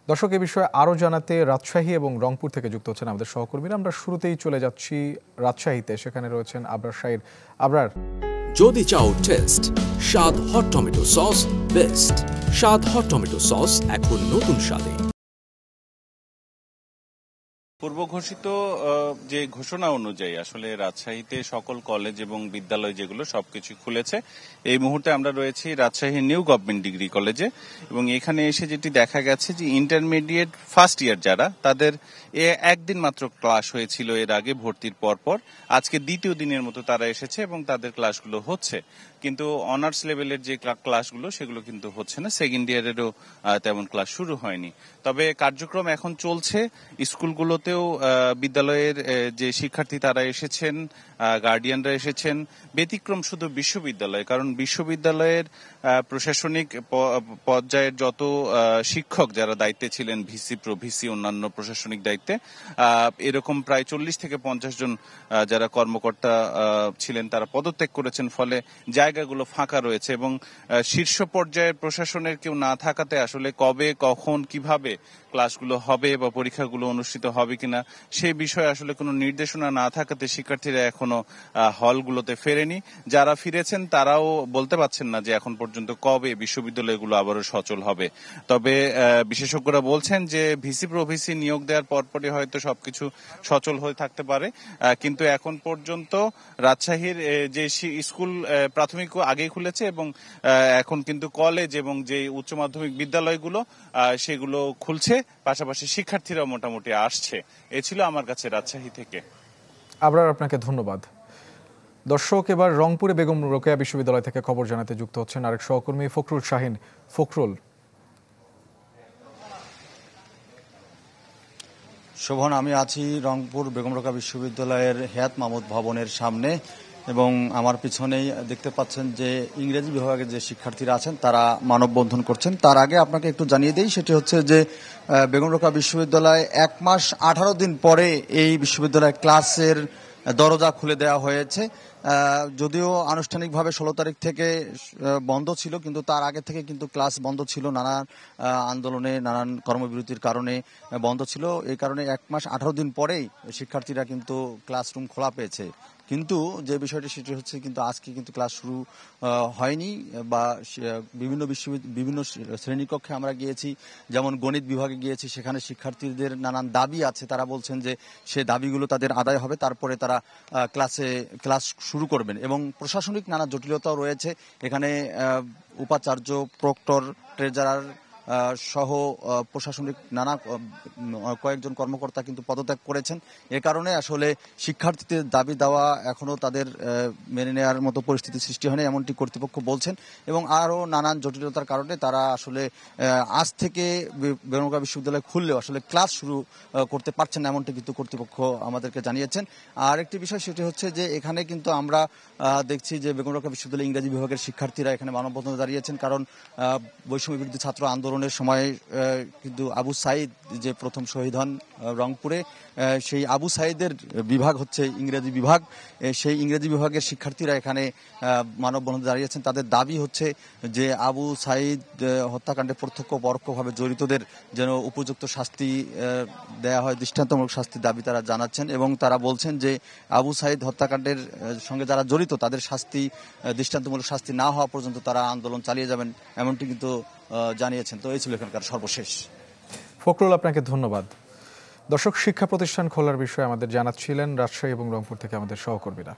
দর্শক, এ বিষয়ে আরও জানাতে রাজশাহী এবং রংপুর থেকে যুক্ত হচ্ছেন আমাদের সহকর্মীরা। আমরা শুরুতেই চলে যাচ্ছি রাজশাহীতে, সেখানে রয়েছেন আবরার শাহির। আবরার, যদি চাও টেস্ট স্বাদ হট টমেটো সস বেস্ট। স্বাদ হট টমেটো সস এখন নতুন স্বাদে। পূর্ব ঘোষিত যে ঘোষণা অনুযায়ী আসলে রাজশাহীতে সকল কলেজ এবং বিদ্যালয় যেগুলো সবকিছু খুলেছে। এই মুহূর্তে আমরা রয়েছি রাজশাহী নিউ গভর্নমেন্ট ডিগ্রি কলেজে, এবং এখানে এসে যেটি দেখা গেছে যে ইন্টারমিডিয়েট ফার্স্ট ইয়ার যারা, তাদের একদিন মাত্র ক্লাস হয়েছিল এর আগে ভর্তির পরপর। আজকে দ্বিতীয় দিনের মতো তারা এসেছে এবং তাদের ক্লাসগুলো হচ্ছে, কিন্তু অনার্স লেভেলের যে ক্লাসগুলো সেগুলো কিন্তু হচ্ছে না। সেকেন্ড ইয়ারেরও তেমন ক্লাস শুরু হয়নি, তবে কার্যক্রম এখন চলছে। স্কুলগুলোতেও বিদ্যালয়ের যে শিক্ষার্থী তারা এসেছেন, গার্ডিয়ানরা এসেছেন। ব্যতিক্রম শুধু বিশ্ববিদ্যালয়, কারণ বিশ্ববিদ্যালয়ের প্রশাসনিক পর্যায়ের যত শিক্ষক যারা দায়িত্বে ছিলেন, ভিসি প্রভিসি অন্যান্য প্রশাসনিক দায়িত্বে, এরকম প্রায় 40 থেকে 50 জন যারা কর্মকর্তা ছিলেন তারা পদত্যাগ করেছেন, ফলে জায়গাগুলো ফাঁকা রয়েছে। এবং শীর্ষ পর্যায়ের প্রশাসনের কেউ না থাকাতে আসলে কবে কখন কিভাবে ক্লাসগুলো হবে বা পরীক্ষাগুলো অনুষ্ঠিত হবে কিনা সেই বিষয়ে আসলে কোনো নির্দেশনা না থাকাতে শিক্ষার্থীরা এখনো হলগুলোতে ফেরেনি। যারা ফিরেছেন তারাও বলতে পারছেন না যে এখন পর্যন্ত কবে বিশ্ববিদ্যালয়গুলো আবারও সচল হবে। তবে বিশেষজ্ঞরা বলছেন যে ভিসি প্রভিসি নিয়োগ দেওয়ার পরপরই হয়তো সবকিছু সচল হয়ে থাকতে পারে, কিন্তু এখন পর্যন্ত রাজশাহীর যে স্কুল প্রাথমিক আগেই খুলেছে, এবং এখন কিন্তু কলেজ এবং যে উচ্চ মাধ্যমিক বিদ্যালয়গুলো সেগুলো খুলছে, পাশাপাশি শিক্ষার্থীরা মোটামুটি আসছে। এ ছিল আমার কাছে রাজশাহী থেকে। আবরার, আপনাকে ধন্যবাদ। দর্শক, এবার রংপুরে বেগম রোকেয়া বিশ্ববিদ্যালয় থেকে খবর জানাতে যুক্ত হচ্ছেন আরেক সহকর্মী ফখরুল শাহিন। ফখরুল। শোভন, আমি আছি রংপুর বেগম রোকেয়া বিশ্ববিদ্যালয়ের হেয়াত মাহমুদ ভবনের সামনে, এবং আমার পিছনেই দেখতে পাচ্ছেন যে ইংরেজি বিভাগের যে শিক্ষার্থীরা আছেন তারা মানববন্ধন করছেন। তার আগে আপনাকে একটু জানিয়ে দিই, সেটি হচ্ছে যে বেগম রোকেয়া বিশ্ববিদ্যালয় 1 মাস 18 দিন পরে এই বিশ্ববিদ্যালয় ক্লাসের দরজা খুলে দেওয়া হয়েছে। যদিও আনুষ্ঠানিকভাবে 16 তারিখ থেকে বন্ধ ছিল, কিন্তু তার আগে থেকে কিন্তু ক্লাস বন্ধ ছিল, নানান আন্দোলনে নানান কর্মবিরতির কারণে বন্ধ ছিল। এই কারণে 1 মাস 18 দিন পরেই শিক্ষার্থীরা কিন্তু ক্লাসরুম খোলা পেয়েছে। কিন্তু যে বিষয়টি সেটি হচ্ছে কিন্তু আজকে কিন্তু ক্লাস শুরু হয়নি, বা বিভিন্ন শ্রেণীকক্ষে আমরা গিয়েছি, যেমন গণিত বিভাগে গিয়েছি, সেখানে শিক্ষার্থীদের নানান দাবি আছে। তারা বলছেন যে সে দাবিগুলো তাদের আদায় হবে, তারপরে তারা ক্লাস শুরু করবেন। এবং প্রশাসনিক নানা জটিলতাও রয়েছে এখানে। উপাচার্য, প্রক্টর, ট্রেজারার সহ প্রশাসনিক নানা কয়েকজন কর্মকর্তা কিন্তু পদত্যাগ করেছেন। এ কারণে আসলে শিক্ষার্থীদের দাবি দেওয়া এখনও তাদের মেনে নেওয়ার মতো পরিস্থিতি সৃষ্টি হয়নি, এমনটি কর্তৃপক্ষ বলছেন। এবং আরও নানান জটিলতার কারণে তারা আসলে আজ থেকে বেগম রোকেয়া বিশ্ববিদ্যালয় খুললেও আসলে ক্লাস শুরু করতে পারছেন না, এমনটি কিন্তু কর্তৃপক্ষ আমাদেরকে জানিয়েছেন। আর একটি বিষয় সেটি হচ্ছে যে এখানে কিন্তু আমরা দেখছি যে বেগম রোকেয়া বিশ্ববিদ্যালয় ইংরেজি বিভাগের শিক্ষার্থীরা এখানে মানববন্ধনে দাঁড়িয়েছেন, কারণ বৈষম্য বিরোধী ছাত্র আন্দোলনের সময় কিন্তু আবু সাইদ যে প্রথম শহীদ হন রংপুরে, সেই আবু সাইদের বিভাগ হচ্ছে ইংরেজি বিভাগ। সেই ইংরেজি বিভাগের শিক্ষার্থীরা এখানে মানববন্ধনে দাঁড়িয়েছেন। তাদের দাবি হচ্ছে যে আবু সাইদ হত্যাকাণ্ডে প্রত্যক্ষ পরোক্ষভাবে জড়িতদের যেন উপযুক্ত শাস্তি দেয়া হয়, দৃষ্টান্তমূলক শাস্তির দাবি তারা জানাচ্ছেন। এবং তারা বলছেন যে আবু সাইদ হত্যাকাণ্ডের সঙ্গে যারা জড়িত তাদের শাস্তি, দৃষ্টান্তমূলক শাস্তি না হওয়া পর্যন্ত তারা আন্দোলন চালিয়ে যাবেন, এমনটি কিন্তু জানিয়েছেন। তো এই ছিল এখানকার সর্বশেষ। ফখরুল, আপনাকে ধন্যবাদ। দর্শক, শিক্ষা প্রতিষ্ঠান খোলার বিষয়ে আমাদের জানাচ্ছিলেন রাজশাহী এবং রংপুর থেকে আমাদের সহকর্মীরা।